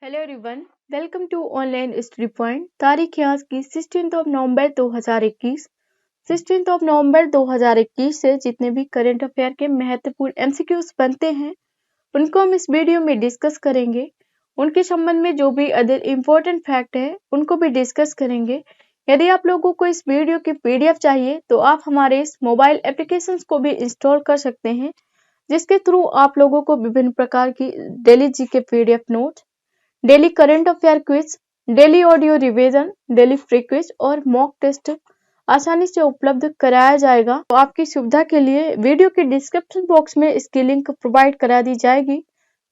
Hello everyone, welcome to online study point. तारीख है आज की 16 नवंबर 2021। 16 नवंबर 2021 से जितने भी करंट अफेयर के महत्वपूर्ण एमसीक्यूज बनते हैं उनको हम इस वीडियो में डिस्कस करेंगे। उनके संबंध में जो भी अदर इम्पोर्टेंट फैक्ट है उनको भी डिस्कस करेंगे। यदि आप लोगों को इस वीडियो की पीडीएफ चाहिए तो आप हमारे इस मोबाइल एप्लीकेशन को भी इंस्टॉल कर सकते हैं, जिसके थ्रू आप लोगों को विभिन्न प्रकार की daily GK PDF note, daily current affair quiz, daily audio revision, daily free quiz और मॉक टेस्ट आसानी से उपलब्ध कराया जाएगा। तो आपकी सुविधा के लिए वीडियो के डिस्क्रिप्शन बॉक्स में इसकी लिंक प्रोवाइड करा दी जाएगी,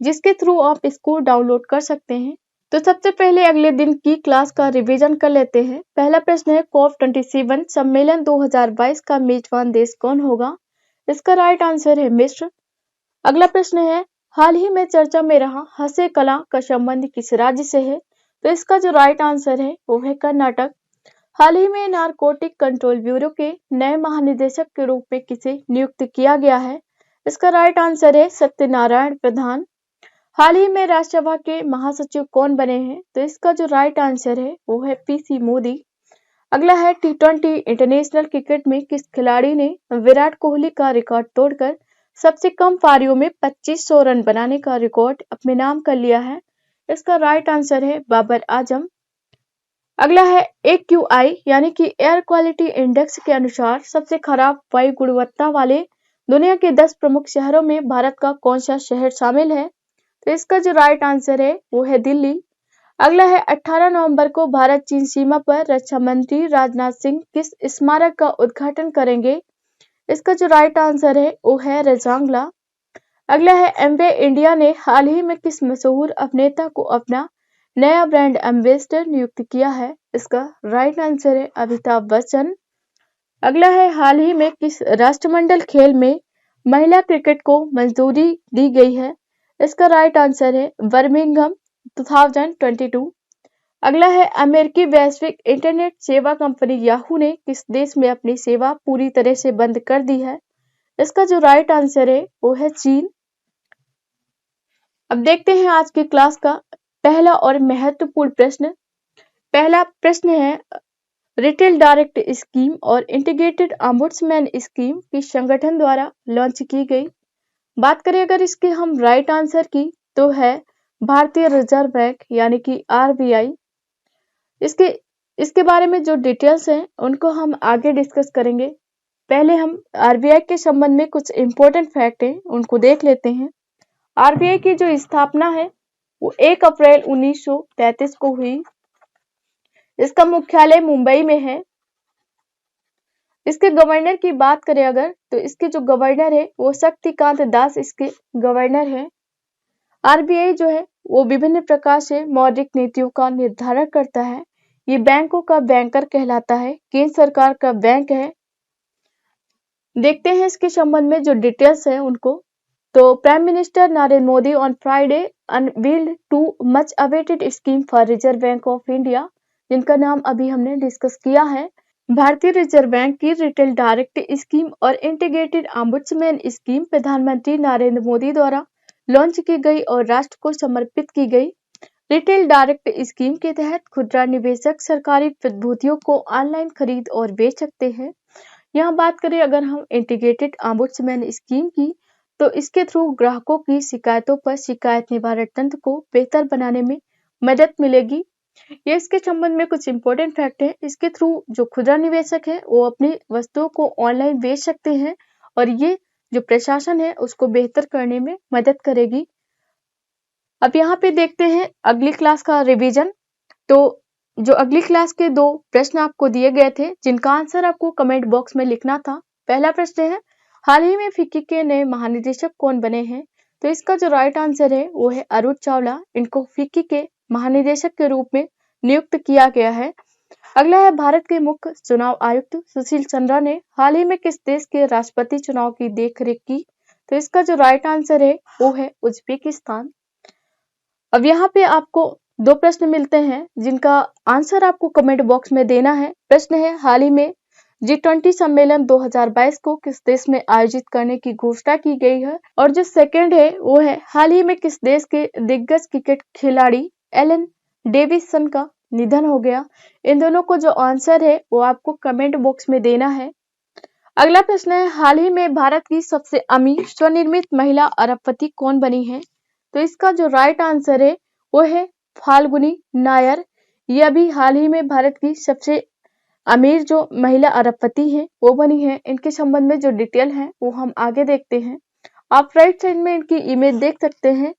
जिसके थ्रू आप इसको डाउनलोड कर सकते हैं। तो सबसे पहले अगले दिन की क्लास का रिवीजन कर लेते हैं। पहला प्रश्न है, COP27 सम्मेलन 2022 का मेजबान देश कौन होगा? इसका राइट आंसर है मिस्र। अगला प्रश्न है, हाल ही में चर्चा में रहा हंसे कला का संबंध किस राज्य से है? तो इसका जो राइट आंसर है वो है कर्नाटक। हाल ही में नारकोटिक कंट्रोल ब्यूरो के नए महानिदेशक के रूप में किसे नियुक्त किया गया है? इसका राइट आंसर है सत्यनारायण प्रधान। हाल ही में राज्यसभा के महासचिव कौन बने हैं? तो इसका जो राइट आंसर है वो है पीसी मोदी। अगला है, T20 इंटरनेशनल क्रिकेट में किस खिलाड़ी ने विराट कोहली का रिकॉर्ड तोड़कर सबसे कम पारियों में 2500 रन बनाने का रिकॉर्ड अपने नाम कर लिया है? इसका राइट आंसर है बाबर आजम। अगला है, AQI यानी कि एयर क्वालिटी इंडेक्स के अनुसार सबसे खराब वायु गुणवत्ता वाले दुनिया के 10 प्रमुख शहरों में भारत का कौन सा शहर शामिल है? तो इसका जो राइट आंसर है वो है दिल्ली। अगला है, 18 नवंबर को भारत चीन सीमा पर रक्षा मंत्री राजनाथ सिंह किस स्मारक का उद्घाटन करेंगे? इसका जो राइट आंसर है वो है रजांगला। अगला है, एमवे इंडिया ने हाल ही में किस मशहूर अभिनेता को अपना नया ब्रांड एम्बेसडर नियुक्त किया है? इसका राइट आंसर है अमिताभ बच्चन। अगला है, हाल ही में किस राष्ट्रमंडल खेल में महिला क्रिकेट को मंजूरी दी गई है? इसका राइट आंसर है बर्मिंघम 2022। अगला है, अमेरिकी वैश्विक इंटरनेट सेवा कंपनी याहू ने किस देश में अपनी सेवा पूरी तरह से बंद कर दी है? इसका जो राइट आंसर है वो है चीन। अब देखते हैं आज की क्लास का पहला और महत्वपूर्ण प्रश्न। पहला प्रश्न है, रिटेल डायरेक्ट स्कीम और इंटीग्रेटेड ऑम्बुड्समैन स्कीम किस संगठन द्वारा लॉन्च की गई? बात करें अगर इसके हम राइट आंसर की तो है भारतीय रिजर्व बैंक यानी कि RBI। इसके बारे में जो डिटेल्स हैं उनको हम आगे डिस्कस करेंगे। पहले हम RBI के संबंध में कुछ इंपॉर्टेंट फैक्ट हैं उनको देख लेते हैं। RBI की जो स्थापना है वो 1 अप्रैल 1933 को हुई। इसका मुख्यालय मुंबई में है। इसके गवर्नर की बात करें अगर तो इसके जो गवर्नर है वो शक्तिकांत दास इसके गवर्नर है। RBI जो है वो विभिन्न प्रकार से मौद्रिक नीतियों का निर्धारण करता है। ये बैंकों का बैंकर कहलाता है, केंद्र सरकार का बैंक है। देखते हैं इसके संबंध में जो डिटेल्स है उनको। तो prime minister Narendra Modi on Friday unveiled too much awaited scheme for reserve bank of India, जिनका नाम अभी हमने डिस्कस किया है। भारतीय रिजर्व बैंक की रिटेल डायरेक्ट स्कीम और इंटीग्रेटेड ऑम्बुड्समैन स्कीम प्रधानमंत्री नरेंद्र मोदी द्वारा लॉन्च की गई और राष्ट्र को समर्पित की गई। रिटेल डायरेक्ट स्कीम के तहत खुदरा निवेशक सरकारी प्रतिभूतियों को ऑनलाइन खरीद और बेच सकते हैं। यहाँ बात करें अगर हम इंटीग्रेटेड ऑम्बुड्समैन स्कीम की तो इसके थ्रू ग्राहकों की शिकायतों पर शिकायत निवारण तंत्र को बेहतर बनाने में मदद मिलेगी। ये इसके संबंध में कुछ इंपॉर्टेंट फैक्ट है। इसके थ्रू जो खुदरा निवेशक है वो अपनी वस्तुओं को ऑनलाइन बेच सकते हैं और ये जो प्रशासन है उसको बेहतर करने में मदद करेगी। अब यहाँ पे देखते हैं अगली क्लास का रिवीजन। तो जो अगली क्लास के 2 प्रश्न आपको दिए गए थे जिनका आंसर आपको कमेंट बॉक्स में लिखना था। पहला प्रश्न है, हाल ही में फिक्की के नए महानिदेशक कौन बने हैं? तो इसका जो राइट आंसर है वो है अरुण चावला। इनको फिक्की के महानिदेशक के रूप में नियुक्त किया गया है। अगला है, भारत के मुख्य चुनाव आयुक्त सुशील चंद्रा ने हाल ही में किस देश के राष्ट्रपति चुनाव की देखरेख की? तो इसका जो राइट आंसर है वो है उज्बेकिस्तान। अब यहाँ पे आपको 2 प्रश्न मिलते हैं जिनका आंसर आपको कमेंट बॉक्स में देना है। प्रश्न है, हाल ही में G20 सम्मेलन 2022 को किस देश में आयोजित करने की घोषणा की गई है? और जो सेकंड है वो है, हाल ही में किस देश के दिग्गज क्रिकेट खिलाड़ी एलन डेविसन का निधन हो गया। इन दोनों को जो आंसर है वो आपको कमेंट बॉक्स में देना है। अगला प्रश्न है, हाल ही में भारत की सबसे अमीर स्वनिर्मित महिला अरबपति कौन बनी है? तो इसका जो राइट आंसर है वो है फाल्गुनी नायर। ये अभी हाल ही में भारत की सबसे अमीर जो महिला अरबपति हैं वो बनी है। इनके संबंध में जो डिटेल है वो हम आगे देखते हैं। आप राइट साइड में इनकी इमेज देख सकते हैं।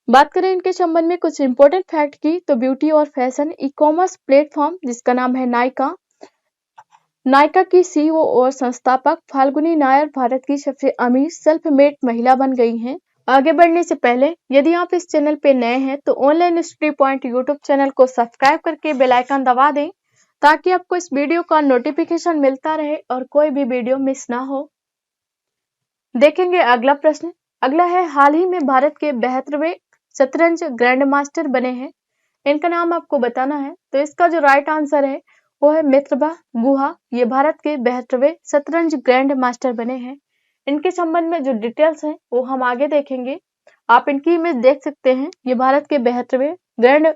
बात करें इनके संबंध में कुछ इंपॉर्टेंट फैक्ट की, तो ब्यूटी और फैशन ई कॉमर्स प्लेटफॉर्म जिसका नाम है नायका की सीईओ और संस्थापक फाल्गुनी नायर भारत की सबसे अमीर सेल्फ मेड महिला बन गई हैं। आगे बढ़ने से पहले यदि आप इस चैनल पे नए हैं तो online study point YouTube channel को सब्सक्राइब करके बेल आइकन दबा दें ताकि आपको इस वीडियो का नोटिफिकेशन मिलता रहे और कोई भी वीडियो मिस ना हो। देखेंगे अगला प्रश्न। अगला है, हाल ही में भारत के 72वें शतरंज ग्रैंड मास्टर बने हैं। इनका नाम आपको बताना है। तो इसका जो राइट आंसर है वो है मित्रबा गुहा। ये भारत के 72वें शतरंज ग्रैंड मास्टर बने हैं। इनके संबंध में जो डिटेल्स हैं वो हम आगे देखेंगे। आप इनकी इमेज देख सकते हैं। ये भारत के 72वें ग्रैंड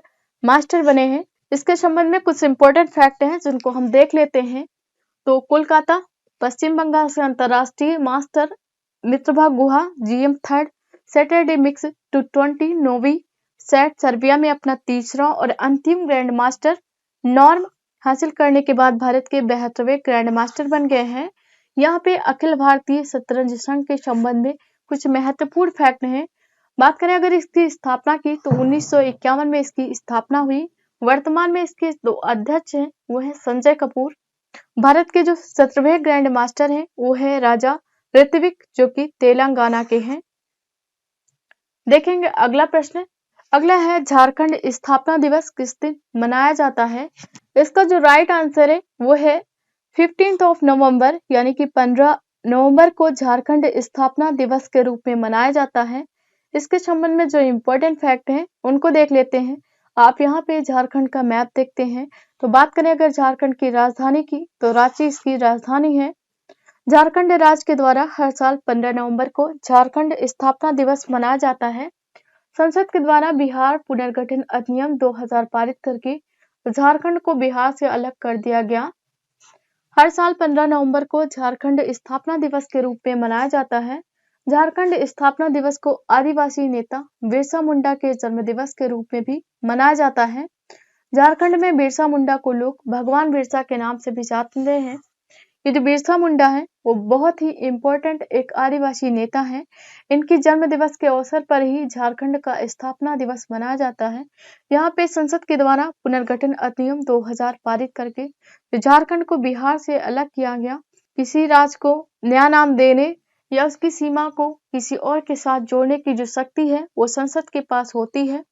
मास्टर बने हैं। इसके संबंध में कुछ इंपॉर्टेंट फैक्ट हैं जिनको हम देख लेते हैं। तो कोलकाता पश्चिम बंगाल से अंतरराष्ट्रीय master Mitrabha Guha GM third Saturday mix T20 Novi Sad Serbia में अपना तीसरा और अंतिम ग्रैंड मास्टर नॉर्म हासिल करने के बाद भारत के 72वें ग्रैंड मास्टर बन गए हैं। यहाँ पे अखिल भारतीय शतरंज संघ के संबंध में कुछ महत्वपूर्ण फैक्ट हैं। बात करें अगर इसकी स्थापना की तो 1951 में इसकी स्थापना हुई। वर्तमान में इसके दो अध्यक्ष हैं, वो है संजय कपूर। भारत के जो 17वें ग्रैंड मास्टर हैं वो है राजा ऋत्विक जो कि तेलंगाना के हैं। देखेंगे अगला प्रश्न। अगला है, झारखंड स्थापना दिवस किस दिन मनाया जाता है? इसका जो राइट आंसर है वो है 15 नवंबर यानी कि 15 नवंबर को झारखंड स्थापना दिवस के रूप में मनाया जाता है। इसके संबंध में जो इम्पोर्टेंट फैक्ट हैं उनको देख लेते हैं। आप यहाँ पे झारखंड का मैप देखते हैं। तो बात करें अगर झारखंड की राजधानी की तो रांची इसकी राजधानी है। झारखंड राज्य के द्वारा हर साल 15 नवंबर को झारखंड स्थापना दिवस मनाया जाता है। संसद के द्वारा बिहार पुनर्गठन अधिनियम 2000 पारित करके झारखंड को बिहार से अलग कर दिया गया। हर साल 15 नवंबर को झारखंड स्थापना दिवस के रूप में मनाया जाता है। झारखंड स्थापना दिवस को आदिवासी नेता बिरसा मुंडा के जन्म दिवस के रूप में भी मनाया जाता है। झारखंड में बिरसा मुंडा को लोग भगवान बिरसा के नाम से भी जानते हैं। ये जो बिरसा मुंडा है वो बहुत ही इम्पोर्टेंट एक आदिवासी नेता है। इनकी जन्म दिवस के अवसर पर ही झारखंड का स्थापना दिवस मनाया जाता है। यहाँ पे संसद के द्वारा पुनर्गठन अधिनियम 2000 पारित करके झारखंड को बिहार से अलग किया गया। किसी राज्य को नया नाम देने या उसकी सीमा को किसी और के साथ जोड़ने की जो शक्ति है वो संसद के पास होती है।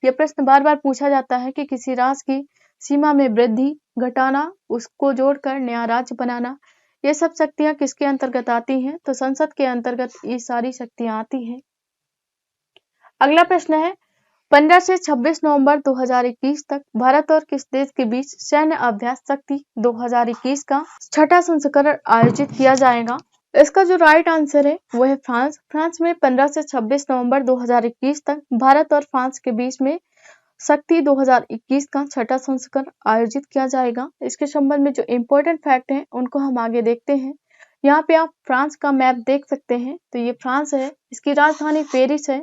यह प्रश्न बार बार पूछा जाता है कि किसी राज्य की सीमा में वृद्धि, घटाना, उसको जोड़कर नया राज्य बनाना, ये सब शक्तियां किसके अंतर्गत आती हैं? तो संसद के अंतर्गत ये सारी शक्तियां आती हैं। अगला प्रश्न है, 15 से 26 नवंबर 2021 तक भारत और किस देश के बीच सैन्य अभ्यास शक्ति 2021 का छठा संस्करण आयोजित किया जाएगा? इसका जो राइट आंसर है वो है फ्रांस। फ्रांस में 15 से 26 नवंबर 2021 तक भारत और फ्रांस के बीच में शक्ति 2021 का छठा संस्करण आयोजित किया जाएगा। इसके संबंध में जो इम्पोर्टेंट फैक्ट हैं उनको हम आगे देखते हैं। यहाँ पे आप फ्रांस का मैप देख सकते हैं। तो ये फ्रांस है, इसकी राजधानी पेरिस है।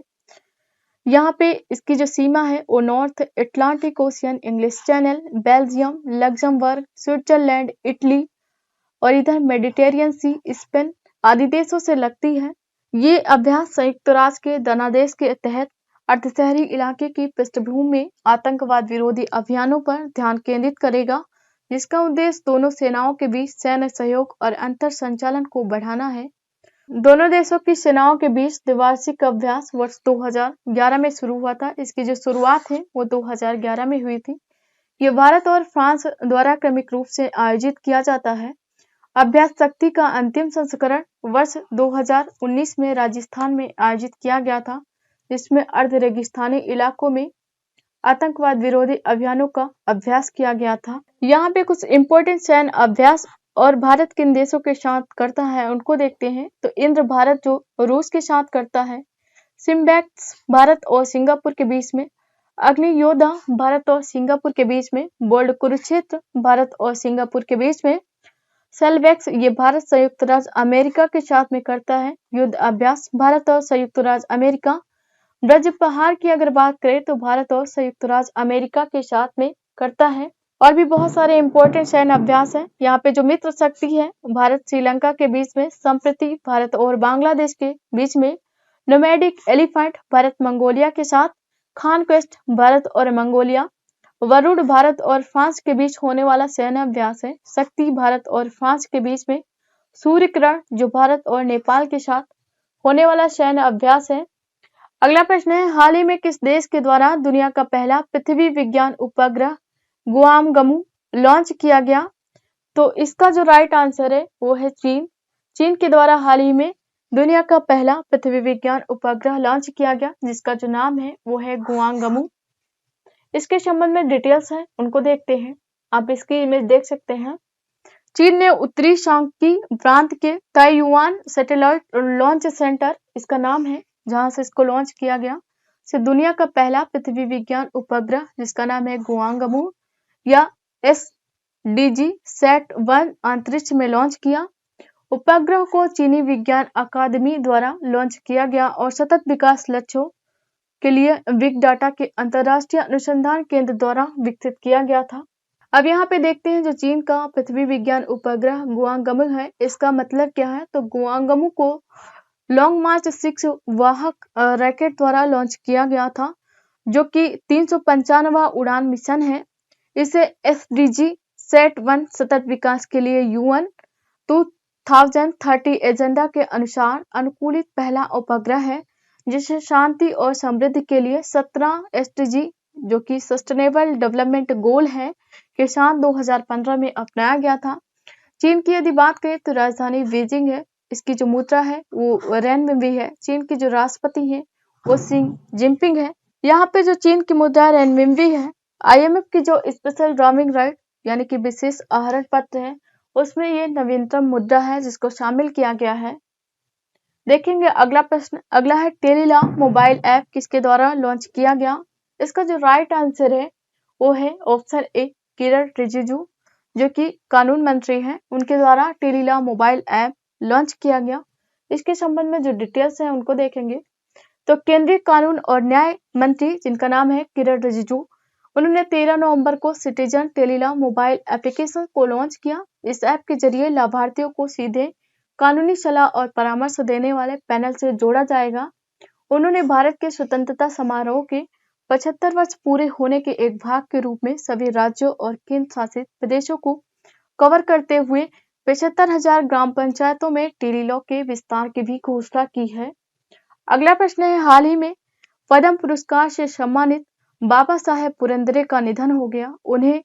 यहाँ पे इसकी जो सीमा है वो north Atlantic ocean, English channel, Belgium, Luxembourg, Switzerland, Italy और इधर मेडिटेरियन सी, स्पेन आदि देशों से लगती है। ये अभ्यास संयुक्त राष्ट्र के धनादेश के तहत अर्धशहरी इलाके की पृष्ठभूमि में आतंकवाद विरोधी अभियानों पर ध्यान केंद्रित करेगा, जिसका उद्देश्य दोनों सेनाओं के बीच सैन्य सहयोग और अंतर संचालन को बढ़ाना है। दोनों देशों की सेनाओं के बीच द्विवार्षिक अभ्यास वर्ष 2011 में शुरू हुआ था। इसकी जो शुरुआत है वो 2011 में हुई थी। ये भारत और फ्रांस द्वारा क्रमिक रूप से आयोजित किया जाता है। अभ्यास शक्ति का अंतिम संस्करण वर्ष 2019 में राजस्थान में आयोजित किया गया था, जिसमें अर्ध रेगिस्तानी इलाकों में आतंकवाद विरोधी अभियानों का अभ्यास किया गया था। यहाँ पे कुछ इम्पोर्टेंट सैन्य अभ्यास और भारत किन देशों के साथ करता है उनको देखते हैं। तो इंद्र भारत जो रूस के साथ करता है, सिम्बैक्स भारत और सिंगापुर के बीच में, अग्नि योद्धा भारत और सिंगापुर के बीच में। बोल्ड कुरुक्षेत्र भारत और सिंगापुर के बीच में। सेलवेक्स ये भारत संयुक्त राज्य अमेरिका के साथ में करता है युद्ध अभ्यास भारत और संयुक्त राज्य अमेरिका। ब्रज पहाड़ की अगर बात करें तो भारत और संयुक्त राज्य अमेरिका के साथ में करता है। और भी बहुत सारे इंपॉर्टेंट सैन्य अभ्यास हैं। यहाँ पे जो मित्र शक्ति है भारत श्रीलंका के बीच में। संप्रति भारत और बांग्लादेश के बीच में। नोमैडिक एलिफेंट भारत मंगोलिया के साथ। कॉन्क्वेस्ट भारत और मंगोलिया। वरुण भारत और फ्रांस के बीच होने वाला सैन्य अभ्यास है। शक्ति भारत और फ्रांस के बीच में। सूर्य किरण जो भारत और नेपाल के साथ होने वाला सैन्य अभ्यास है। अगला प्रश्न है हाल ही में किस देश के द्वारा दुनिया का पहला पृथ्वी विज्ञान उपग्रह गुआमगमू लॉन्च किया गया? तो इसका जो राइट आंसर है वो है चीन। चीन के द्वारा हाल ही में दुनिया का पहला पृथ्वी विज्ञान उपग्रह लॉन्च किया गया जिसका जो नाम है वो है गुआंगमू। इसके संबंध में डिटेल्स है उनको देखते हैं। आप इसकी इमेज देख सकते हैं। चीन ने उत्तरी शांकी प्रांत के ताइयुआन सैटेलाइट लॉन्च सेंटर इसका नाम है जहां से इसको लॉन्च किया गया से दुनिया का पहला पृथ्वी विज्ञान उपग्रह जिसका नाम है गुआंगमू या SDG सैट-1 अंतरिक्ष में लॉन्च किया। उपग्रह को चीनी विज्ञान अकादमी द्वारा लॉन्च किया गया और सतत विकास लक्ष्यों के लिए बिग डाटा के अंतरराष्ट्रीय अनुसंधान केंद्र द्वारा विकसित किया गया था। अब यहाँ पे देखते हैं जो चीन का पृथ्वी विज्ञान उपग्रह गुआंगमू है इसका मतलब क्या है। तो गुआंगमू को लॉन्ग मार्च 6 वाहक रॉकेट द्वारा लॉन्च किया गया था जो कि 395वां उड़ान मिशन है। इसे SDG सैट-1 सतत विकास के लिए UN 2030 एजेंडा के अनुसार अनुकूलित पहला उपग्रह है जिसे शांति और समृद्धि के लिए 17 SDG जो कि सस्टेनेबल डेवलपमेंट गोल है के साथ 2015 में अपनाया गया था। चीन की यदि बात करें तो राजधानी बीजिंग है। इसकी जो मुद्रा है वो रेनमिनबी है। चीन की जो राष्ट्रपति है वो शी जिनपिंग है। यहाँ पे जो चीन की मुद्रा रेनमिनबी है IMF की जो स्पेशल ड्रामिंग राइट यानी कि विशेष आहरण पत्र है उसमें ये नवीनतम मुद्रा है जिसको शामिल किया गया है। देखेंगे अगला प्रश्न। अगला है टेलीलॉ मोबाइल ऐप किसके द्वारा लॉन्च किया गया? इसका जो राइट आंसर है वो है ऑप्शन ए किरण रिजिजू जो कि कानून मंत्री हैं उनके द्वारा टेलीलॉ मोबाइल ऐप लॉन्च किया गया। इसके संबंध में जो डिटेल्स हैं उनको देखेंगे। तो केंद्रीय कानून और न्याय मंत्री जिनका नाम है किरण रिजिजू उन्होंने 13 नवंबर को सिटीजन टेलीलॉ मोबाइल एप्लीकेशन को लॉन्च किया। इस ऐप के जरिए लाभार्थियों को सीधे कानूनी सलाह और परामर्श देने वाले पैनल से जोड़ा जाएगा। उन्होंने भारत के स्वतंत्रता समारोह के 75 वर्ष पूरे होने के एक भाग के रूप में सभी राज्यों और केंद्र शासित प्रदेशों को कवर करते हुए 75,000 ग्राम पंचायतों में टेलीलॉ के विस्तार की भी घोषणा की है। अगला प्रश्न है हाल ही में पद्म पुरस्कार से सम्मानित बाबा साहेब पुरंदरे का निधन हो गया। उन्हें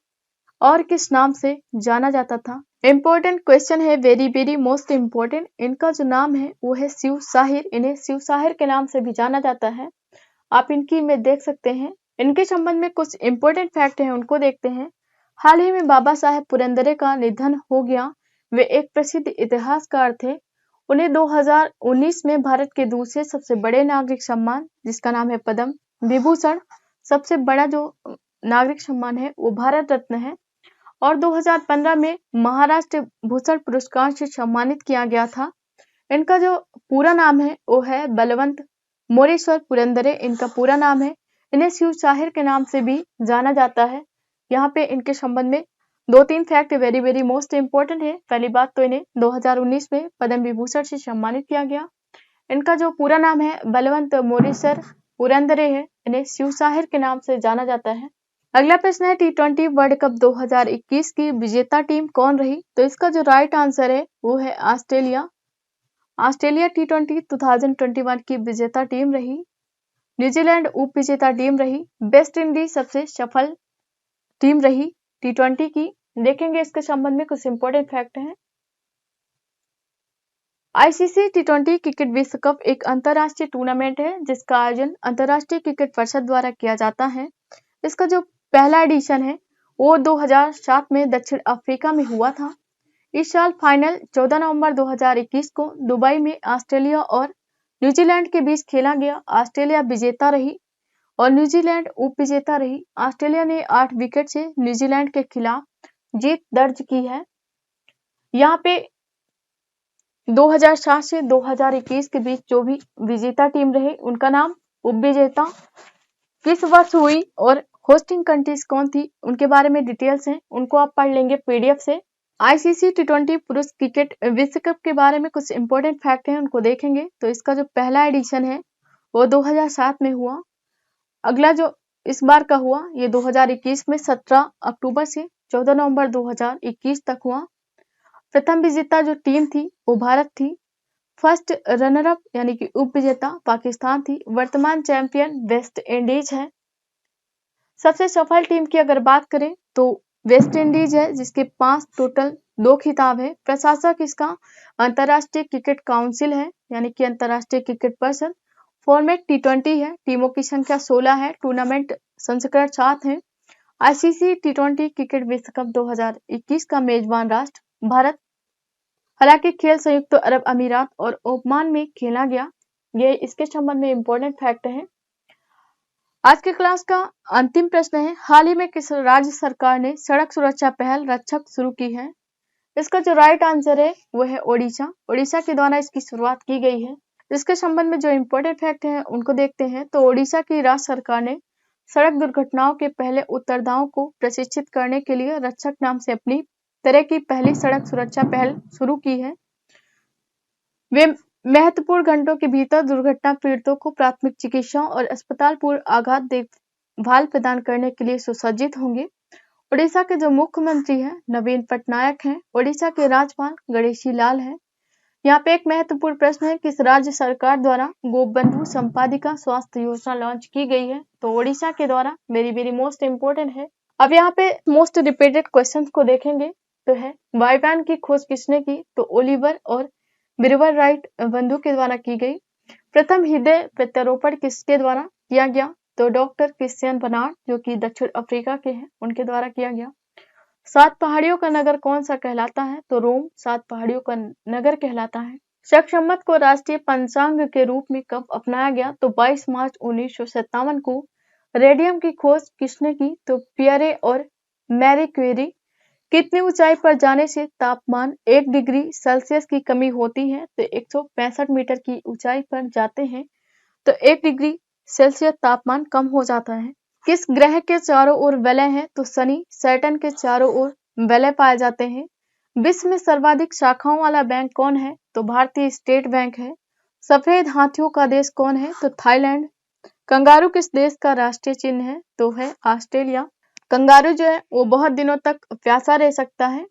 और किस नाम से जाना जाता था? इम्पोर्टेंट क्वेश्चन है, वेरी वेरी मोस्ट इम्पोर्टेंट। इनका जो नाम है वो है शिव साहिर। इन्हें शिव साहिर के नाम से भी जाना जाता है। आप इनकी इमेज देख सकते हैं। इनके संबंध में कुछ इंपॉर्टेंट फैक्ट हैं उनको देखते हैं। हाल ही में बाबा साहेब पुरंदरे का निधन हो गया। वे एक प्रसिद्ध इतिहासकार थे। उन्हें 2019 में भारत के दूसरे सबसे बड़े नागरिक सम्मान जिसका नाम है पद्म विभूषण सबसे बड़ा जो नागरिक सम्मान है वो भारत रत्न है और 2015 में महाराष्ट्र भूषण पुरस्कार से सम्मानित किया गया था। इनका जो पूरा नाम है वो है बलवंत मोरेश्वर पुरंदरे इनका पूरा नाम है। इन्हें शिव साहिर के नाम से भी जाना जाता है। यहाँ पे इनके संबंध में 2-3 fact very very most important है। पहली बात तो इन्हें 2019 में पद्म विभूषण से सम्मानित किया गया। इनका जो पूरा नाम है बलवंत मोरेश्वर पुरंदरे है। इन्हें शिव साहिर के नाम से जाना जाता है। अगला प्रश्न है T20 वर्ल्ड कप 2021 की विजेता टीम कौन रही? तो इसका जो राइट आंसर है वो है ऑस्ट्रेलिया। ऑस्ट्रेलिया T20 2021 की विजेता टीम रही। न्यूजीलैंड उप विजेता टीम रही। वेस्ट इंडीज सबसे सफल टीम रही T20 की। देखेंगे इसके संबंध में कुछ इंपॉर्टेंट फैक्ट हैं। ICC T20 क्रिकेट विश्व कप एक अंतरराष्ट्रीय टूर्नामेंट है जिसका आयोजन अंतरराष्ट्रीय क्रिकेट परिषद द्वारा किया जाता है। इसका जो पहला एडिशन है वो 2007 में दक्षिण अफ्रीका में हुआ था। इस साल फाइनल 14 नवंबर 2021 को दुबई में ऑस्ट्रेलिया और न्यूजीलैंड के बीच खेला गया। ऑस्ट्रेलिया विजेता रही। और न्यूजीलैंड उप विजेता रही। ऑस्ट्रेलिया ने 8 विकेट से न्यूजीलैंड के खिलाफ जीत दर्ज की है। यहाँ पे 2007 से 2021 के बीच जो भी विजेता टीम रहे उनका नाम, उप विजेता किस वर्ष हुई और होस्टिंग कंट्रीज कौन थी, उनके बारे में डिटेल्स हैं, उनको आप पढ़ लेंगे पीडीएफ से। आईसीसी टी20 पुरुष क्रिकेट विश्व कप के बारे में कुछ इंपॉर्टेंट फैक्ट हैं, उनको देखेंगे। तो इसका जो पहला एडिशन है वो 2007 में हुआ। अगला जो इस बार का हुआ ये 2021 में 17 अक्टूबर से 14 नवंबर 2021 तक हुआ। प्रथम विजेता जो टीम थी वो भारत थी। फर्स्ट रनर अप यानी कि उप विजेता पाकिस्तान थी। वर्तमान चैंपियन वेस्ट इंडीज है। सबसे सफल टीम की अगर बात करें तो वेस्ट इंडीज है, जिसके 5 टोटल 2 खिताब है। प्रशासक इसका अंतर्राष्ट्रीय क्रिकेट काउंसिल है, यानी कि अंतर्राष्ट्रीय क्रिकेट परिषद। फॉर्मेट टी20 है। टीमों की संख्या 16 है। टूर्नामेंट संस्करण 7 है। आईसीसी टी20 क्रिकेट विश्व कप 2021 का मेजबान राष्ट्र भारत। हालांकि खेल संयुक्त अरब अमीरात और ओमान में खेला गया। ये इसके संबंध में इंपॉर्टेंट फैक्ट है। आज के क्लास का अंतिम प्रश्न है, हाल ही में किस राज्य सरकार ने सड़क सुरक्षा पहल रक्षक शुरू की है? इसका जो राइट आंसर है वो है ओडिशा। ओडिशा के द्वारा इसकी शुरुआत की गई है। इसके संबंध में जो इम्पोर्टेंट फैक्ट हैं उनको देखते हैं। तो ओडिशा की राज्य सरकार ने सड़क दुर्घटनाओं के पहले उत्तरदाताओं को प्रशिक्षित करने के लिए रक्षक नाम से अपनी तरह की पहली सड़क सुरक्षा पहल शुरू की है। वे महत्वपूर्ण घंटों के भीतर दुर्घटना पीड़ितों को प्राथमिक चिकित्सा और अस्पताल पूर्व आघात देखभाल प्रदान करने के लिए सुसज्जित होंगे। ओडिशा के जो मुख्यमंत्री हैं नवीन पटनायक हैं। ओडिशा के राज्यपाल गणेशी लाल हैं। यहाँ पे एक महत्वपूर्ण प्रश्न है, किस राज्य सरकार द्वारा गोपबंधु संपादिका स्वास्थ्य योजना लॉन्च की गई है? तो ओडिशा के द्वारा। वेरी मोस्ट इंपोर्टेंट है। अब यहाँ पे मोस्ट रिपीटेड क्वेश्चंस को देखेंगे तो है वायुयान की खोज किसने की? तो ओलिवर और विल्बर राइट बंधु के द्वारा की गई। प्रथम हृदय प्रत्यारोपण किसके द्वारा किया गया? तो डॉक्टर क्रिश्चियन बर्नार्ड जो कि दक्षिण अफ्रीका के हैं उनके द्वारा किया गया। 7 पहाड़ियों का नगर कौन सा कहलाता है? तो रोम 7 पहाड़ियों का नगर कहलाता है। शक संवत को राष्ट्रीय पंचांग के रूप में कब अपनाया गया? तो 22 मार्च 1957 को। रेडियम की खोज किसने की? तो पियरे और मैरी क्यूरी। कितनी ऊंचाई पर जाने से तापमान 1 डिग्री सेल्सियस की कमी होती है? तो 165 मीटर की ऊंचाई पर जाते हैं तो 1 डिग्री सेल्सियस तापमान कम हो जाता है। किस ग्रह के चारों ओर वलय है? तो शनि। सैटर्न के चारों ओर वलय पाए जाते हैं। विश्व में सर्वाधिक शाखाओं वाला बैंक कौन है? तो भारतीय स्टेट बैंक है। सफेद हाथियों का देश कौन है? तो थाईलैंड। कंगारू किस देश का राष्ट्रीय चिन्ह है? तो है ऑस्ट्रेलिया। कंगारू जो है वो बहुत दिनों तक प्यासा रह सकता है।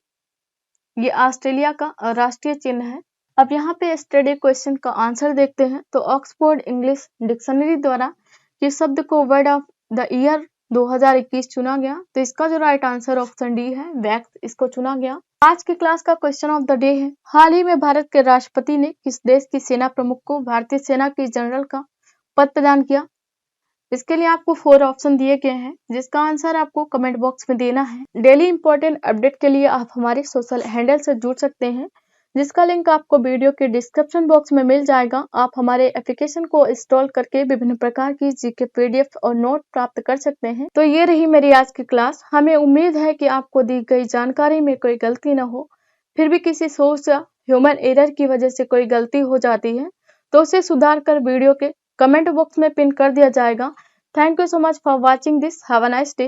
ये ऑस्ट्रेलिया का राष्ट्रीय चिन्ह है। अब यहाँ पे स्टडी क्वेश्चन का आंसर देखते हैं। तो ऑक्सफोर्ड इंग्लिश डिक्शनरी द्वारा किस शब्द को वर्ड ऑफ द ईयर 2021 चुना गया? तो इसका जो राइट आंसर ऑप्शन डी है, वैक्स, इसको चुना गया। आज की क्लास का क्वेश्चन ऑफ द डे है, हाल ही में भारत के राष्ट्रपति ने किस देश की सेना प्रमुख को भारतीय सेना की जनरल का पद प्रदान किया? इसके लिए आपको 4 ऑप्शन दिए गए हैं, जिसका आंसर आपको कमेंट बॉक्स में देना है। डेली इंपॉर्टेंट अपडेट के लिए आप हमारे सोशल हैंडल से जुड़ सकते हैं, जिसका लिंक आपको वीडियो के डिस्क्रिप्शन बॉक्स में मिल जाएगा। आप हमारे एप्लीकेशन को इंस्टॉल करके विभिन्न प्रकार की जीके पीडीएफ और नोट प्राप्त कर सकते हैं। तो ये रही मेरी आज की क्लास। हमें उम्मीद है कि आपको दी गई जानकारी में कोई गलती न हो। फिर भी किसी सोर्स या ह्यूमन एरर की वजह से कोई गलती हो जाती है तो उसे सुधार कर वीडियो के कमेंट बॉक्स में पिन कर दिया जाएगा। Thank you so much for watching this. Have a nice day.